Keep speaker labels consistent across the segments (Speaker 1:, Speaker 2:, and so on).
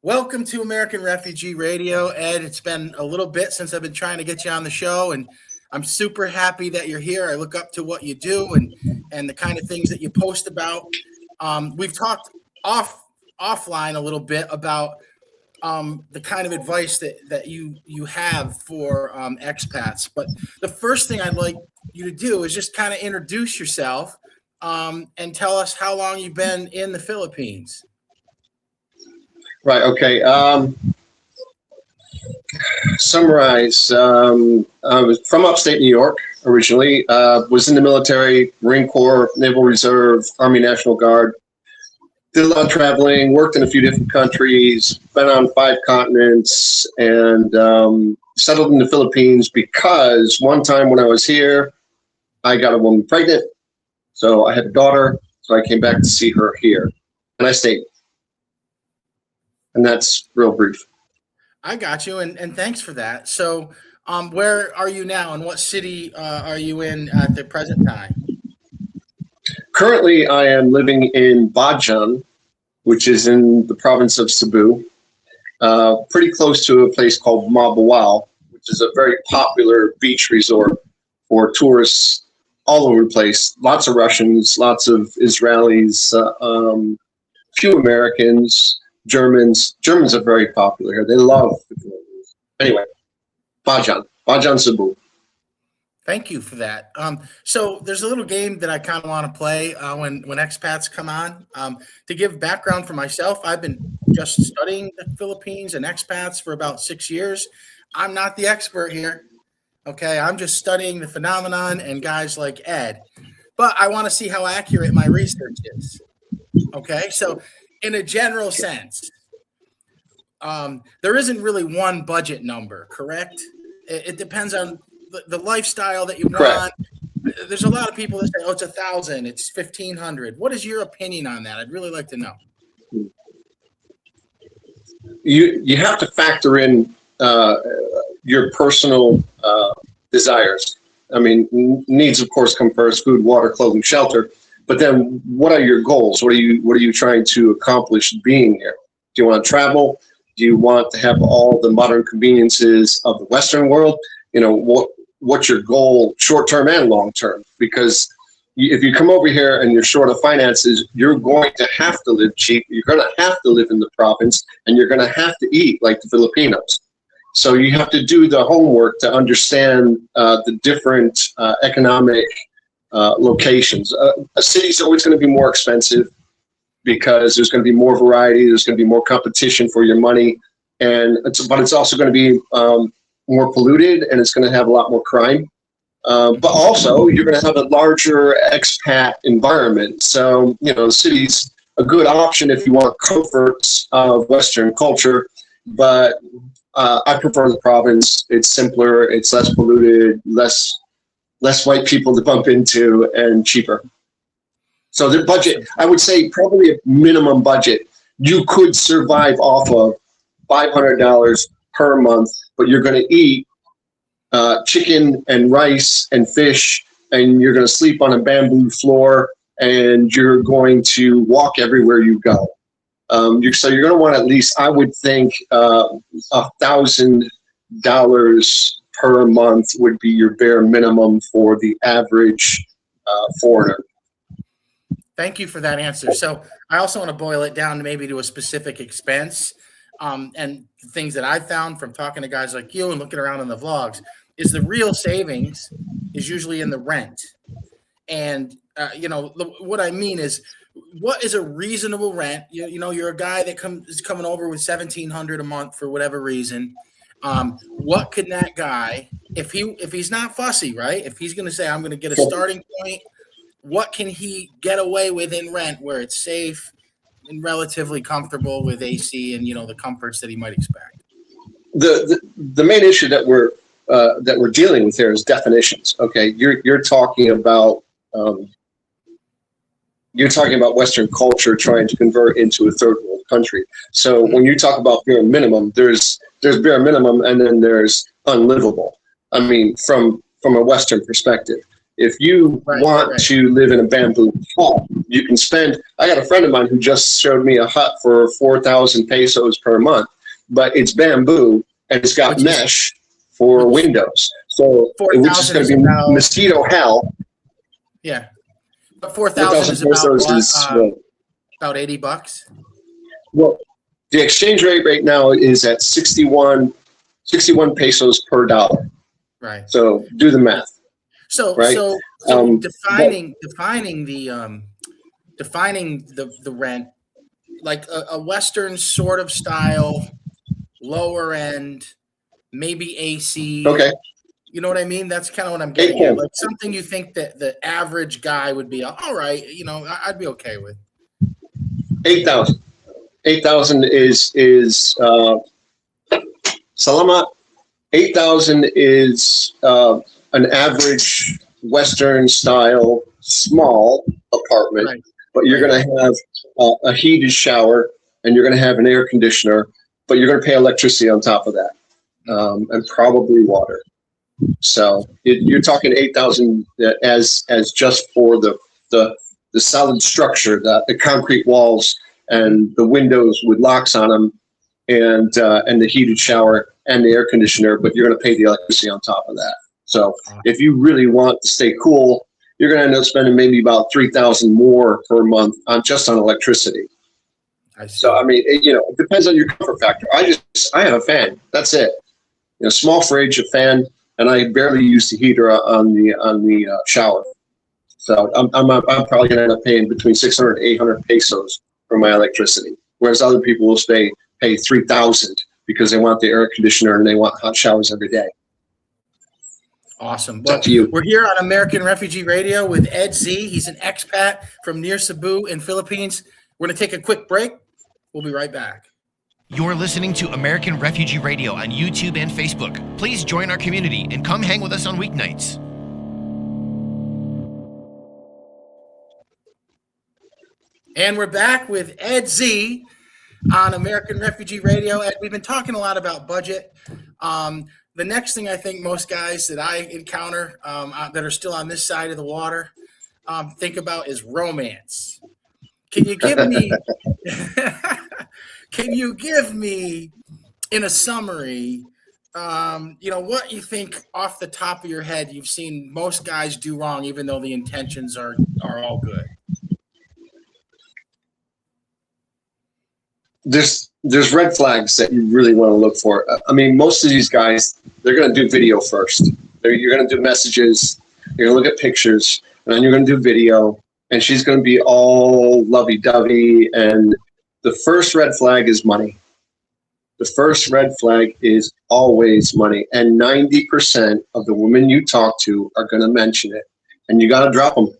Speaker 1: Welcome to American Refugee Radio, Ed. It's been a little bit since I've been trying to get you on the show, and I'm super happy that you're here. I look up to what you do and the kind of things that you post about. We've talked offline a little bit about the kind of advice that you have for expats. But the first thing I'd like you to do is just kind of introduce yourself and tell us how long you've been in the Philippines.
Speaker 2: Right. Okay. Summarize. I was from upstate New York originally. Was in the military, Marine Corps, Naval Reserve, Army National Guard. Did a lot of traveling. Worked in a few different countries. Been on 5 continents, and settled in the Philippines because one time when I was here, I got a woman pregnant. So I had a daughter. So I came back to see her here, and I stayed. And that's real brief.
Speaker 1: I got you, and thanks for that. So where are you now, and what city are you in at the present time?
Speaker 2: Currently, I am living in Bajan, which is in the province of Cebu, pretty close to a place called Mabuwal, which is a very popular beach resort for tourists all over the place. Lots of Russians, lots of Israelis, few Americans. Germans are very popular here. They love the Philippines. Anyway, Bajan, Cebu.
Speaker 1: Thank you for that. So there's a little game that I kind of want to play when expats come on. To give background for myself, I've been just studying the Philippines and expats for about 6 years. I'm not the expert here. Okay, I'm just studying the phenomenon and guys like Ed. But I want to see how accurate my research is. Okay, so in a general sense, there isn't really one budget number, correct? It depends on the lifestyle that you want. There's a lot of people that say, oh, it's $1,000, it's $1,500. What is your opinion on that? I'd really like to know.
Speaker 2: You have to factor in your personal desires. I mean, needs, of course, come first: food, water, clothing, shelter. But then, what are your goals? What are you trying to accomplish being here? Do you want to travel? Do you want to have all the modern conveniences of the Western world? You know, what's your goal, short term and long term? Because if you come over here and you're short of finances, you're going to have to live cheap. You're going to have to live in the province, and you're going to have to eat like the Filipinos. So you have to do the homework to understand the different economic locations. A city's always going to be more expensive because there's going to be more variety, there's going to be more competition for your money, but it's also going to be more polluted, and it's going to have a lot more crime. But also, you're going to have a larger expat environment. So, you know, the city's a good option if you want comforts of Western culture, but I prefer the province. It's simpler, it's less polluted, less white people to bump into, and cheaper. So the budget, I would say probably a minimum budget. You could survive off of $500 per month, but you're going to eat chicken and rice and fish, and you're going to sleep on a bamboo floor, and you're going to walk everywhere you go. So you're going to want at least, I would think, $1,000 per month would be your bare minimum for the average foreigner.
Speaker 1: Thank you for that answer. So I also want to boil it down to maybe to a specific expense. And the things that I found from talking to guys like you and looking around on the vlogs is the real savings is usually in the rent. And, what I mean is, what is a reasonable rent? You know, you're a guy that is coming over with $1,700 a month for whatever reason. What can that guy, if he's not fussy, right? If he's going to say, I'm going to get a starting point, what can he get away with in rent where it's safe and relatively comfortable with AC and, the comforts that he might expect?
Speaker 2: The main issue that we're dealing with here is definitions. Okay, you're talking about Western culture trying to convert into a third world country. So when you talk about bare minimum, there's bare minimum, and then there's unlivable. I mean, from a Western perspective, If you want to live in a bamboo hut, you can spend. I got a friend of mine who just showed me a hut for 4,000 pesos per month, but it's bamboo and it's got mesh for windows. So, which is going to be mosquito hell.
Speaker 1: Yeah. But 4,000 is about $80.
Speaker 2: Well, the exchange rate right now is at 61 pesos per dollar.
Speaker 1: Right.
Speaker 2: So do the math.
Speaker 1: So defining the rent, like a Western sort of style, lower end, maybe AC.
Speaker 2: Okay.
Speaker 1: You know what I mean? That's kind of what I'm getting at. Like something you think that the average guy would be all right. You know, I'd be okay with.
Speaker 2: 8,000. 8,000 is Salamat. 8,000 is an average Western style small apartment, but you're going to have a heated shower and you're going to have an air conditioner, but you're going to pay electricity on top of that, and probably water. So you're talking 8,000 as just for the solid structure, the concrete walls and the windows with locks on them, and the heated shower and the air conditioner, but you're going to pay the electricity on top of that. So if you really want to stay cool, you're going to end up spending maybe about 3,000 more per month just on electricity. So I mean, it depends on your comfort factor. I have a fan. That's it. Small fridge, a fan, and I barely use the heater on the shower. So I'm probably going to end up paying between 600 and 800 pesos for my electricity, whereas other people will pay 3,000 because they want the air conditioner and they want hot showers every day.
Speaker 1: Awesome. Well, we're here on American Refugee Radio with Ed Z. He's an expat from near Cebu in Philippines. We're going to take a quick break. We'll be right back.
Speaker 3: You're listening to American Refugee Radio on YouTube and Facebook. Please join our community and come hang with us on weeknights.
Speaker 1: And we're back with Ed Z on American Refugee Radio. Ed, we've been talking a lot about budget. The next thing I think most guys that I encounter that are still on this side of the water think about is romance. Can you give me in a summary, what you think off the top of your head you've seen most guys do wrong, even though the intentions are all good?
Speaker 2: There's red flags that you really want to look for. I mean, most of these guys, they're going to do video first. You're going to do messages, you're going to look at pictures, and then you're going to do video, and she's going to be all lovey-dovey, and the first red flag is money. The first red flag is always money, and 90% of the women you talk to are going to mention it, and you got to drop them.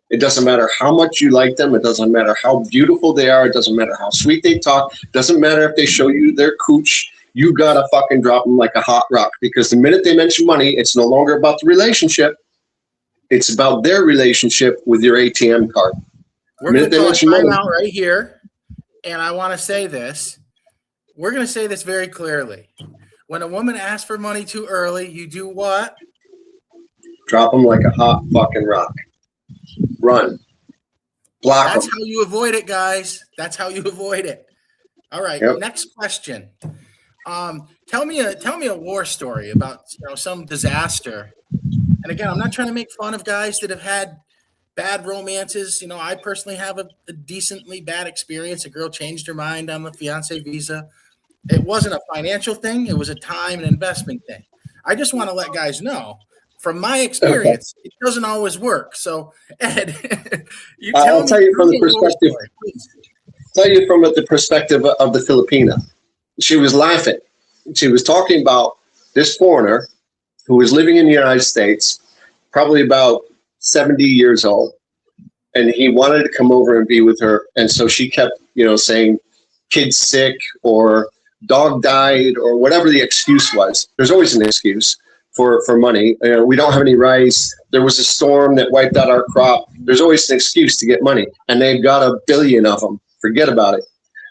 Speaker 2: It doesn't matter how much you like them. It doesn't matter how beautiful they are. It doesn't matter how sweet they talk. It doesn't matter if they show you their cooch. You got to fucking drop them like a hot rock, because the minute they mention money, it's no longer about the relationship. It's about their relationship with your ATM card.
Speaker 1: We're going to call a timeout right here, and I want to say this. We're going to say this very clearly. When a woman asks for money too early, you do what?
Speaker 2: Drop them like a hot fucking rock. Run. Block
Speaker 1: That's
Speaker 2: them.
Speaker 1: how you avoid it, guys. That's how you avoid it. All right.
Speaker 2: Yep.
Speaker 1: Next question. Tell me a war story about some disaster. And again, I'm not trying to make fun of guys that have had bad romances. I personally have a decently bad experience. A girl changed her mind on the fiance visa. It wasn't a financial thing. It was a time and investment thing. I just want to let guys know, from my experience, it doesn't always work. So, Ed,
Speaker 2: I'll tell you from the perspective. Tell you from the perspective of the Filipina. She was laughing. She was talking about this foreigner who was living in the United States, probably about 70 years old, and he wanted to come over and be with her. And so she kept, saying, "Kid's sick," or "Dog died," or whatever the excuse was. There's always an excuse for money. We don't have any rice. There was a storm that wiped out our crop. There's always an excuse to get money, and they've got a billion of them. Forget about it.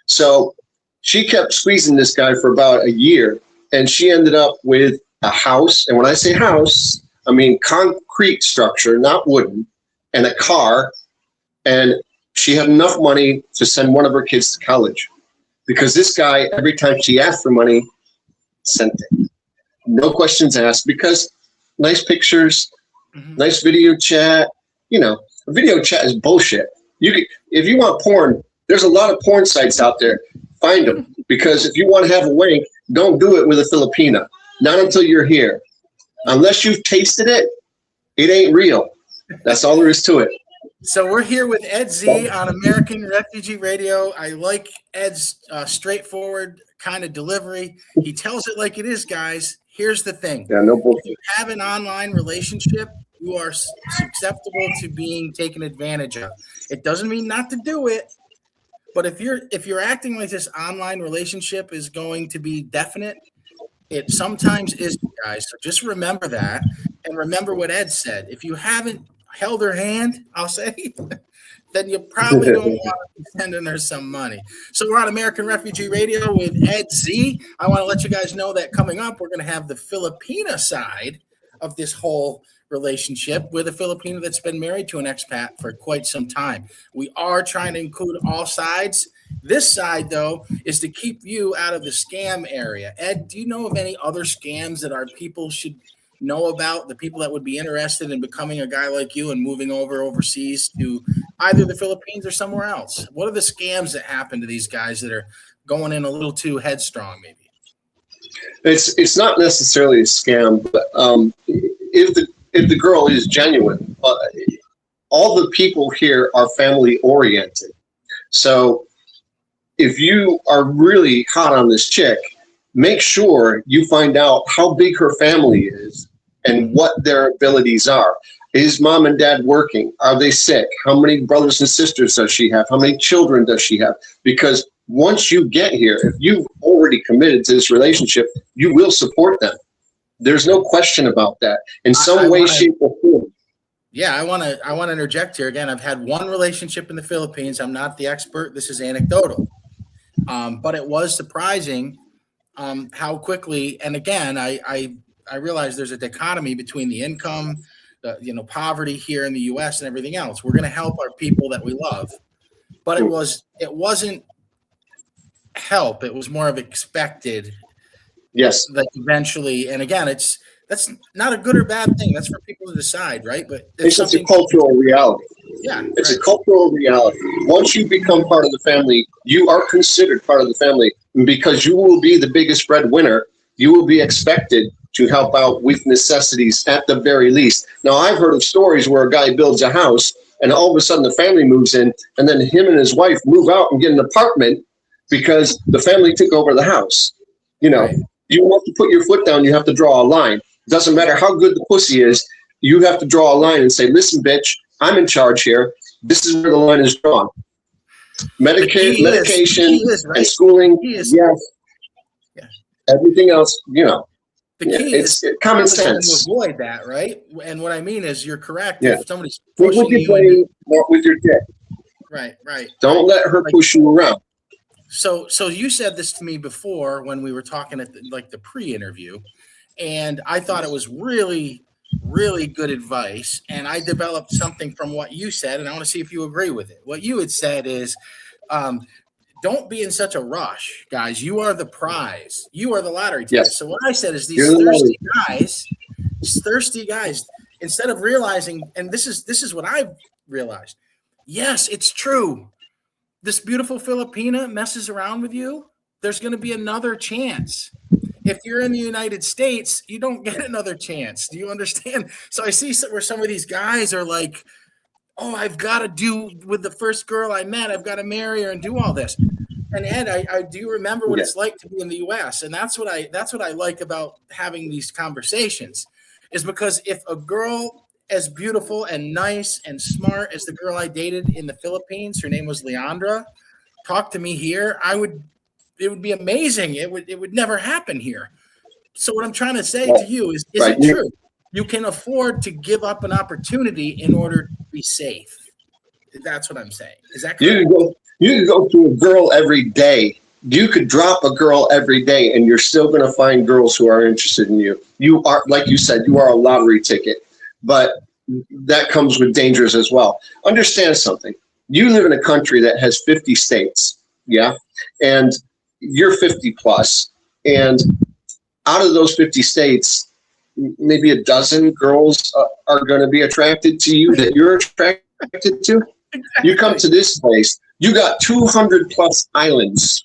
Speaker 2: So she kept squeezing this guy for about a year, and she ended up with a house. And when I say house, I mean, concrete structure, not wooden, and a car. And she had enough money to send one of her kids to college because this guy, every time she asked for money, sent it. No questions asked because nice pictures, nice video chat. You know, video chat is bullshit. If you want porn, there's a lot of porn sites out there. Find them, because if you want to have a wank, don't do it with a Filipina. Not until you're here. Unless you've tasted it, it ain't real. That's all there is to it.
Speaker 1: So we're here with Ed Z on American Refugee Radio. I like Ed's straightforward kind of delivery. He tells it like it is, guys. Here's the thing.
Speaker 2: Yeah, no bullshit.
Speaker 1: If you have an online relationship, you are susceptible to being taken advantage of. It doesn't mean not to do it, but if you're acting like this online relationship is going to be definite, it sometimes is, guys. So just remember that, and remember what Ed said. If you haven't held her hand, I'll say, then you probably don't want to be sending her some money. So we're on American Refugee Radio with Ed Z. I want to let you guys know that coming up, we're going to have the Filipina side of this whole relationship with a Filipino that's been married to an expat for quite some time. We are trying to include all sides. This side, though, is to keep you out of the scam area. Ed, do you know of any other scams that our people should know about, the people that would be interested in becoming a guy like you and moving overseas to either the Philippines or somewhere else? What are the scams that happen to these guys that are going in a little too headstrong, maybe?
Speaker 2: It's not necessarily a scam, but if the girl is genuine, all the people here are family oriented. So if you are really hot on this chick, make sure you find out how big her family is and what their abilities are. Is mom and dad working? Are they sick? How many brothers and sisters does she have? How many children does she have? Because once you get here, if you've already committed to this relationship, you will support them. There's no question about that in some way, shape, or form.
Speaker 1: Yeah, I want to interject here again. I've had one relationship in the Philippines. I'm not the expert. This is anecdotal, but it was surprising how quickly. And again, I realize there's a dichotomy between the income, poverty here in the U.S. and everything else. We're going to help our people that we love, but it wasn't help. It was more of expected.
Speaker 2: Yes.
Speaker 1: That eventually, and again, that's not a good or bad thing. That's for people to decide, right? But
Speaker 2: it's a cultural reality.
Speaker 1: Yeah,
Speaker 2: it's a cultural reality. Once you become part of the family, you are considered part of the family, and because you will be the biggest breadwinner, you will be expected to help out with necessities at the very least. Now, I've heard of stories where a guy builds a house, and all of a sudden the family moves in, and then him and his wife move out and get an apartment because the family took over the house.
Speaker 1: Right.
Speaker 2: You want to put your foot down, you have to draw a line. Doesn't matter how good the pussy is, you have to draw a line and say, listen, bitch, I'm in charge here. This is where the line is drawn. Medication
Speaker 1: right?
Speaker 2: and schooling, yes.
Speaker 1: Yeah.
Speaker 2: Everything else,
Speaker 1: The key
Speaker 2: it's
Speaker 1: is
Speaker 2: common sense.
Speaker 1: to avoid that, right? And what I mean is you're correct.
Speaker 2: Yeah.
Speaker 1: If somebody's
Speaker 2: Think
Speaker 1: pushing
Speaker 2: with your brain, not with your dick.
Speaker 1: Right.
Speaker 2: Don't let her push you around.
Speaker 1: So you said this to me before when we were talking at the pre-interview, and I thought it was really, really good advice. And I developed something from what you said, and I want to see if you agree with it. What you had said is, don't be in such a rush, guys. You are the prize. You are the lottery ticket. Yes. So what I said is these thirsty guys, instead of realizing, and this is what I've realized. Yes, it's true. This beautiful Filipina messes around with you, there's going to be another chance. If you're in the United States, you don't get another chance. Do you understand? So I see where some of these guys are like, oh, I've got to do with the first girl I met. I've got to marry her and do all this. And Ed, I do remember what it's like to be in the U.S. And that's what I like about having these conversations, is because if a girl as beautiful and nice and smart as the girl I dated in the Philippines, her name was Leandra, talk to me here, it would be amazing. It would never happen here. So what I'm trying to say to you is it true? You can afford to give up an opportunity in order to be safe. That's what I'm saying. Is that correct?
Speaker 2: You can go to a girl every day you could drop a girl every day and you're still going to find girls who are interested in you. You are, like you said, you are a lottery ticket, but that comes with dangers as well. Understand something. You live in a country that has 50 states, yeah? And you're 50 plus, and out of those 50 states, maybe a dozen girls are going to be attracted to you that you're attracted to. You come to this place, you got 200 plus islands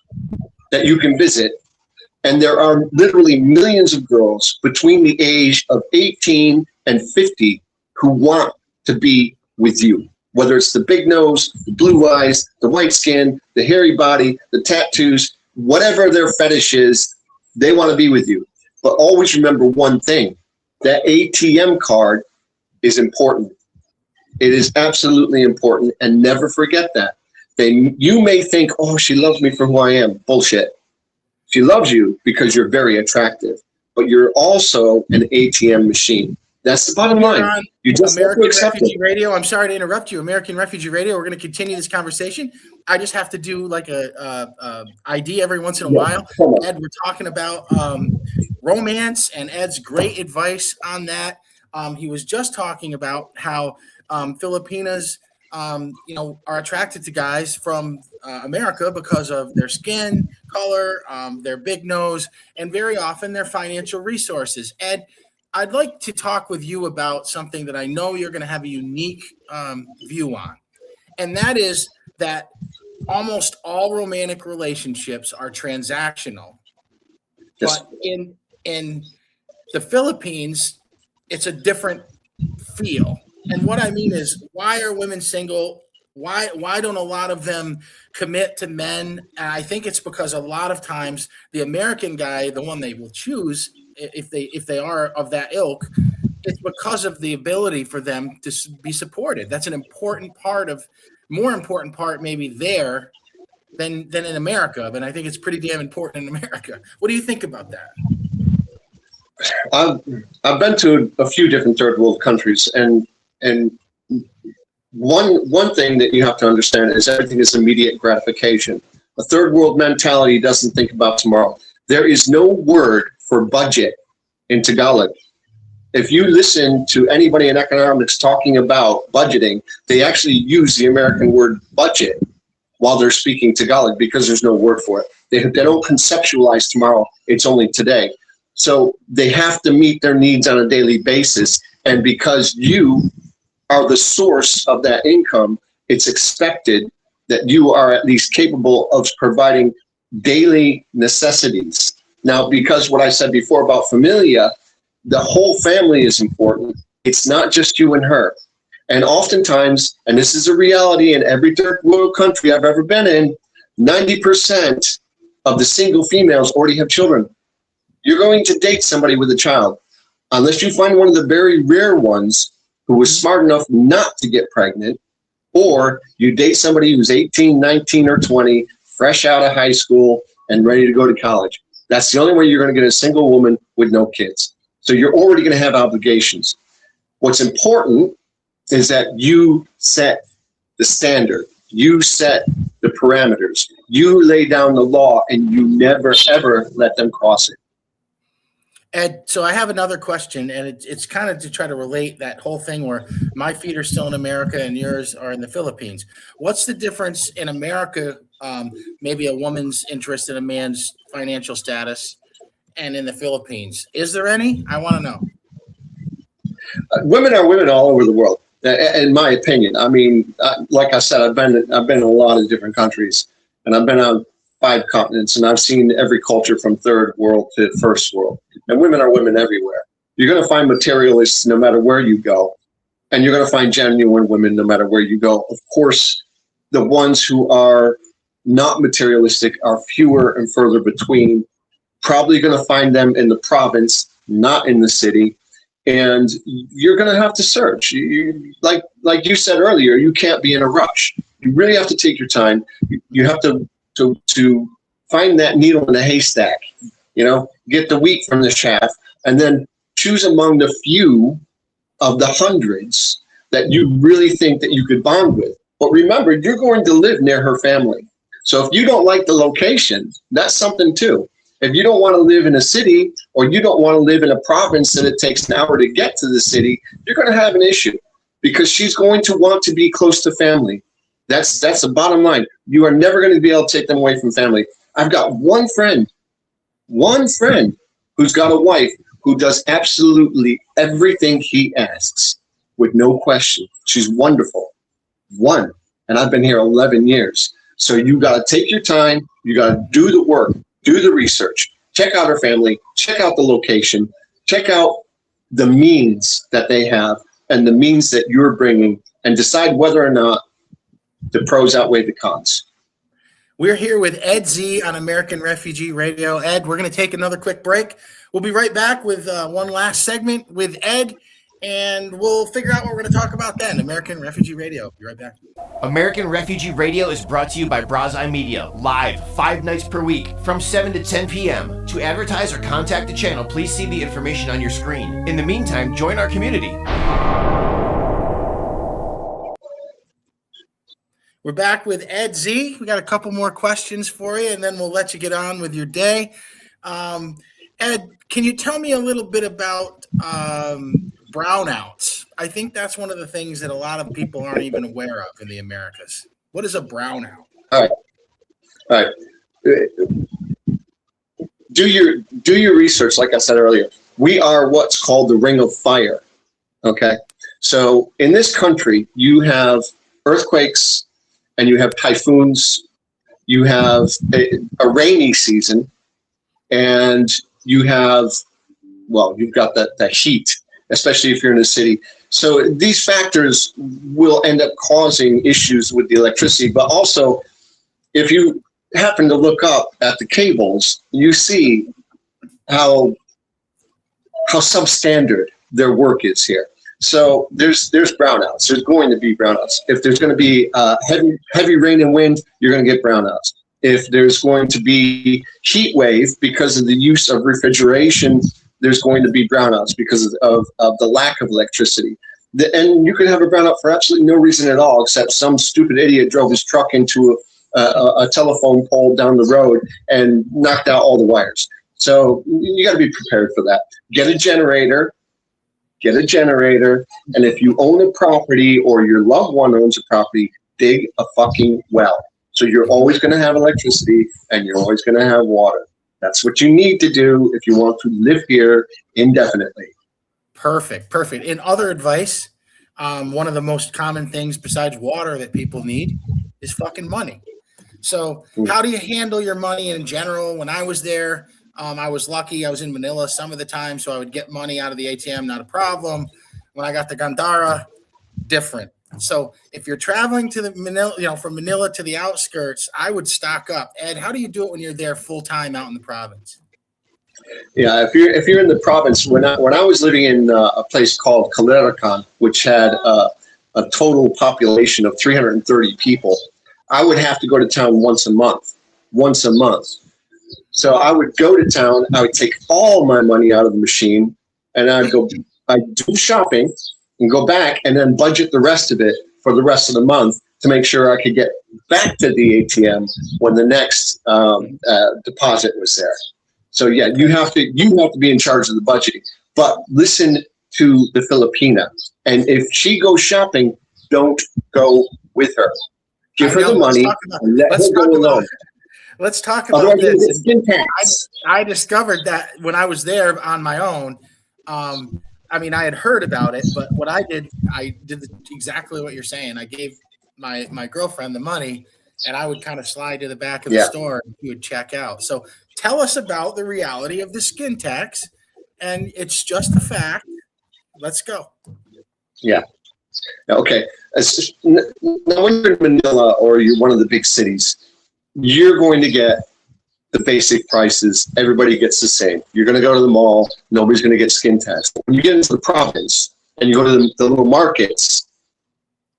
Speaker 2: that you can visit, and there are literally millions of girls between the age of 18 and 50 who want to be with you. Whether it's the big nose, the blue eyes, the white skin, the hairy body, the tattoos, whatever their fetish is, they want to be with you. But always remember one thing, that ATM card is important. It is absolutely important, and never forget that. You may think, oh, she loves me for who I am. Bullshit. She loves you because you're very attractive, but you're also an ATM machine. That's the bottom line. You just
Speaker 1: American
Speaker 2: have to accept
Speaker 1: Refugee
Speaker 2: it.
Speaker 1: Radio. I'm sorry to interrupt you. American Refugee Radio. We're going to continue this conversation. I just have to do like a ID every once in a while. Ed, we're talking about romance, and Ed's great advice on that. He was just talking about how Filipinas, are attracted to guys from America because of their skin color, their big nose, and very often their financial resources. Ed, I'd like to talk with you about something that I know you're going to have a unique view on, and that is that almost all romantic relationships are transactional.
Speaker 2: Yes.
Speaker 1: But in the Philippines, it's a different feel. And what I mean is, why are women single? Why don't a lot of them commit to men? And I think it's because a lot of times the American guy, the one they will choose, if they are of that ilk, it's because of the ability for them to be supported. That's an important part more important part maybe there than in America. But I think it's pretty damn important in America. What do you think about that?
Speaker 2: I've been to a few different third world countries, and one thing that you have to understand is everything is immediate gratification. A third world mentality doesn't think about tomorrow. There is no word for budget in Tagalog. If you listen to anybody in economics talking about budgeting, they actually use the American word budget while they're speaking Tagalog because there's no word for it. They don't conceptualize tomorrow. It's only today. So they have to meet their needs on a daily basis. And because you are the source of that income, it's expected that you are at least capable of providing daily necessities. Now, because what I said before about familia, the whole family is important. It's not just you and her. And oftentimes, and this is a reality in every third world country I've ever been in, 90% of the single females already have children. You're going to date somebody with a child, unless you find one of the very rare ones who was smart enough not to get pregnant, or you date somebody who's 18, 19, or 20, fresh out of high school and ready to go to college. That's the only way you're going to get a single woman with no kids. So you're already going to have obligations. What's important is that you set the standard. You set the parameters. You lay down the law, and you never, ever let them cross it.
Speaker 1: Ed, so I have another question, and it's kind of to try to relate that whole thing where my feet are still in America and yours are in the Philippines. What's the difference in America, maybe a woman's interest in a man's financial status, and in the Philippines? Is there any? I want to know.
Speaker 2: Women are women all over the world, in my opinion. I mean, like I said, I've been in a lot of different countries, and I've been on 5 continents, and I've seen every culture from third world to first world. And women are women everywhere. You're going to find materialists no matter where you go, and you're going to find genuine women no matter where you go. Of course, the ones who are not materialistic are fewer and further between. Probably going to find them in the province, not in the city. And you're going to have to search. Like you said earlier, you can't be in a rush. You really have to take your time. You have to find that needle in a haystack, get the wheat from the chaff, and then choose among the few of the hundreds that you really think that you could bond with. But remember, you're going to live near her family. So if you don't like the location, that's something too. If you don't want to live in a city, or you don't want to live in a province that it takes an hour to get to the city, you're going to have an issue, because she's going to want to be close to family. That's the bottom line. You are never going to be able to take them away from family. I've got one friend who's got a wife who does absolutely everything he asks with no question. She's wonderful. One. And I've been here 11 years. So you got to take your time. You got to do the work, do the research, check out her family, check out the location, check out the means that they have and the means that you're bringing, and decide whether or not the pros outweigh the cons.
Speaker 1: We're here with Ed Z on American Refugee Radio. Ed, we're going to take another quick break. We'll be right back with one last segment with Ed, and we'll figure out what we're going to talk about then. American Refugee Radio. Be right back.
Speaker 3: American Refugee Radio is brought to you by Brasi Media, live 5 nights per week from 7 to 10 p.m. To advertise or contact the channel, please see the information on your screen. In the meantime, join our community.
Speaker 1: We're back with Ed Z. We got a couple more questions for you, and then we'll let you get on with your day. Ed, can you tell me a little bit about brownouts? I think that's one of the things that a lot of people aren't even aware of in the Americas. What is a brownout?
Speaker 2: All right. Do your research. Like I said earlier, we are what's called the Ring of Fire. Okay. So in this country, you have earthquakes and you have typhoons. You have a rainy season, and you have, well, you've got that heat, especially if you're in a city. So these factors will end up causing issues with the electricity. But also, if you happen to look up at the cables, you see how substandard their work is here. So there's brownouts. There's going to be brownouts. If there's going to be heavy rain and wind, you're going to get brownouts. If there's going to be heat wave because of the use of refrigeration, there's going to be brownouts because of the lack of electricity. And you could have a brownout for absolutely no reason at all, except some stupid idiot drove his truck into a telephone pole down the road and knocked out all the wires. So you got to be prepared for that. Get a generator, and if you own a property or your loved one owns a property, dig a fucking well. So you're always going to have electricity and you're always going to have water. That's what you need to do if you want to live here indefinitely.
Speaker 1: Perfect. In other advice, one of the most common things besides water that people need is fucking money. So how do you handle your money in general? When I was there, I was lucky. I was in Manila some of the time, so I would get money out of the ATM, not a problem. When I got to Gandara, different. So if you're traveling to the Manila, from Manila to the outskirts, I would stock up. Ed, how do you do it when you're there full time out in the province?
Speaker 2: Yeah, if you're in the province, when I was living in a place called Caleracan, which had a total population of 330 people, I would have to go to town once a month. So I would go to town, I would take all my money out of the machine, and I'd do shopping and go back and then budget the rest of it for the rest of the month to make sure I could get back to the ATM when the next deposit was there. So yeah, you have to be in charge of the budgeting. But listen to the Filipina, and if she goes shopping, don't go with her. Give her the money and let her go alone.
Speaker 1: Let's talk about this. I discovered that when I was there on my own. I had heard about it, but what I did exactly what you're saying. I gave my girlfriend the money, and I would kind of slide to the back of the store and he would check out. So tell us about the reality of the skin tax, and it's just a fact. Let's go. Yeah.
Speaker 2: Okay. Now, when you're in Manila or you're one of the big cities, you're going to get the basic prices. Everybody gets the same. You're going to go to the mall. Nobody's going to get skin taxed. When you get into the province and you go to the little markets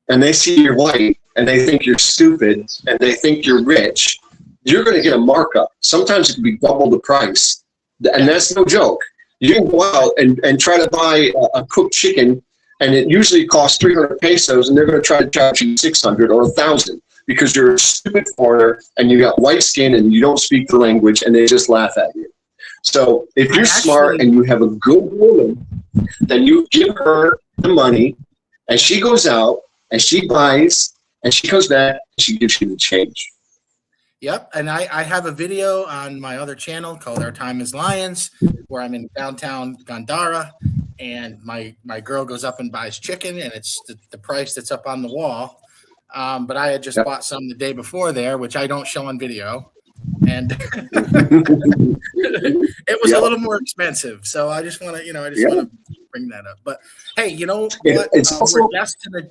Speaker 2: and they see you're white and they think you're stupid and they think you're rich, you're going to get a markup. Sometimes it can be double the price. And that's no joke. You can go out and try to buy a cooked chicken, and it usually costs 300 pesos, and they're going to try to charge you 600 or 1,000. because you're a stupid foreigner and you got white skin and you don't speak the language, and they just laugh at you. So if you're smart and you have a good woman, then you give her the money, and she goes out and she buys, and she comes back and she gives you the change.
Speaker 1: Yep, and I have a video on my other channel called Our Time as Lions, where I'm in downtown Gandhara, and my girl goes up and buys chicken, and it's the price that's up on the wall. But I had just bought some the day before there, which I don't show on video, and it was a little more expensive. So I just want to, want to bring that up. But hey, you know what?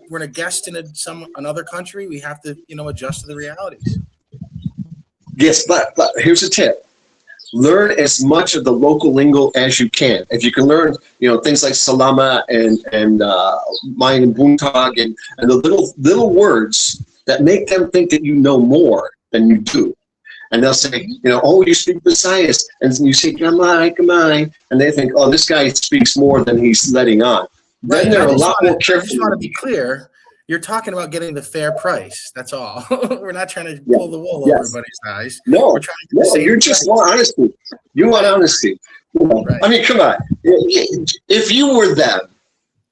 Speaker 1: We're a guest in another country. We have to, adjust to the realities.
Speaker 2: Yes, but here's a tip. Learn as much of the local lingo as you can. If you can learn, things like salama and mine and buntag and the little words that make them think that you know more than you do. And they'll say, oh, you speak Visayas. And you say, kamay, and they think, oh, this guy speaks more than he's letting on. Then they're a lot more careful.
Speaker 1: I just want to be clear. You're talking about getting the fair price. That's all. We're not trying to pull the wool over everybody's eyes.
Speaker 2: No,
Speaker 1: we're trying to get the same
Speaker 2: you just want honesty. You want honesty. Right. I mean, come on. If you were them,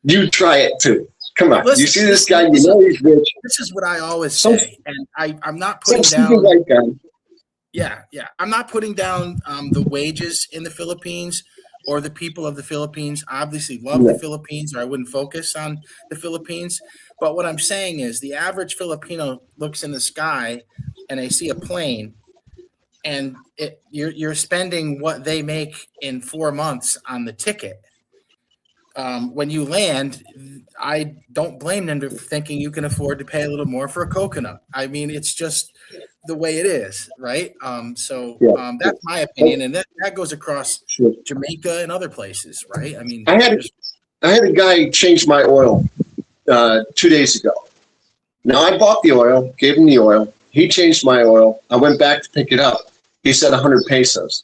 Speaker 2: you'd try it too. Come on.
Speaker 1: Listen,
Speaker 2: you see this guy, he's rich.
Speaker 1: This is what I always say, and I'm not putting down.
Speaker 2: White guy.
Speaker 1: Yeah. I'm not putting down the wages in the Philippines or the people of the Philippines. Obviously love the Philippines, or I wouldn't focus on the Philippines. But what I'm saying is the average Filipino looks in the sky and they see a plane, and you're spending what they make in 4 months on the ticket. When you land, I don't blame them for thinking you can afford to pay a little more for a coconut. I mean, it's just the way it is, right? That's my opinion, and that goes across Jamaica and other places, right? I mean,
Speaker 2: I had a guy change my oil 2 days ago. Now I bought the oil, gave him the oil. He changed my oil. I went back to pick it up. He said 100 pesos.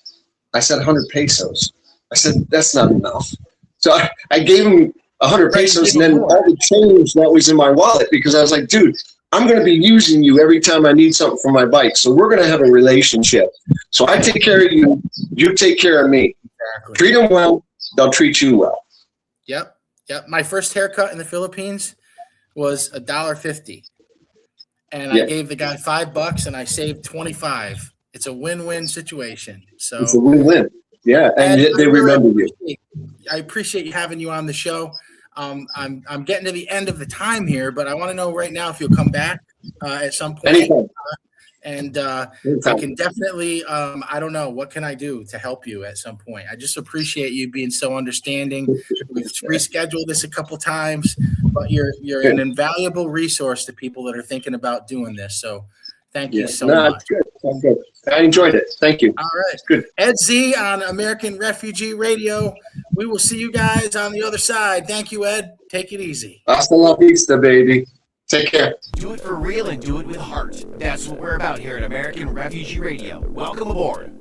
Speaker 2: I said 100 pesos. I said, that's not enough. So I gave him 100 pesos and then all the change that was in my wallet, because I was like, dude, I'm going to be using you every time I need something for my bike. So we're going to have a relationship. So I take care of you. You take care of me. Exactly. Treat them well. They'll treat you well.
Speaker 1: Yep. My first haircut in the Philippines was $1.50. And I gave the guy $5 and I saved 25. It's a win-win situation. So
Speaker 2: it's a win-win. Yeah, and they remember you.
Speaker 1: I appreciate having you on the show. I'm getting to the end of the time here, but I want to know right now if you'll come back at some point.
Speaker 2: Anytime.
Speaker 1: I can definitely, I don't know, what can I do to help you at some point? I just appreciate you being so understanding. We've rescheduled this a couple times, but you're an invaluable resource to people that are thinking about doing this. So thank you so much.
Speaker 2: It's good. I enjoyed it. Thank you.
Speaker 1: All right.
Speaker 2: It's good.
Speaker 1: Ed Z on American Refugee Radio. We will see you guys on the other side. Thank you, Ed. Take it easy.
Speaker 2: Hasta la vista, baby. Take care.
Speaker 3: Do it for real and do it with heart. That's what we're about here at American Refugee Radio. Welcome aboard.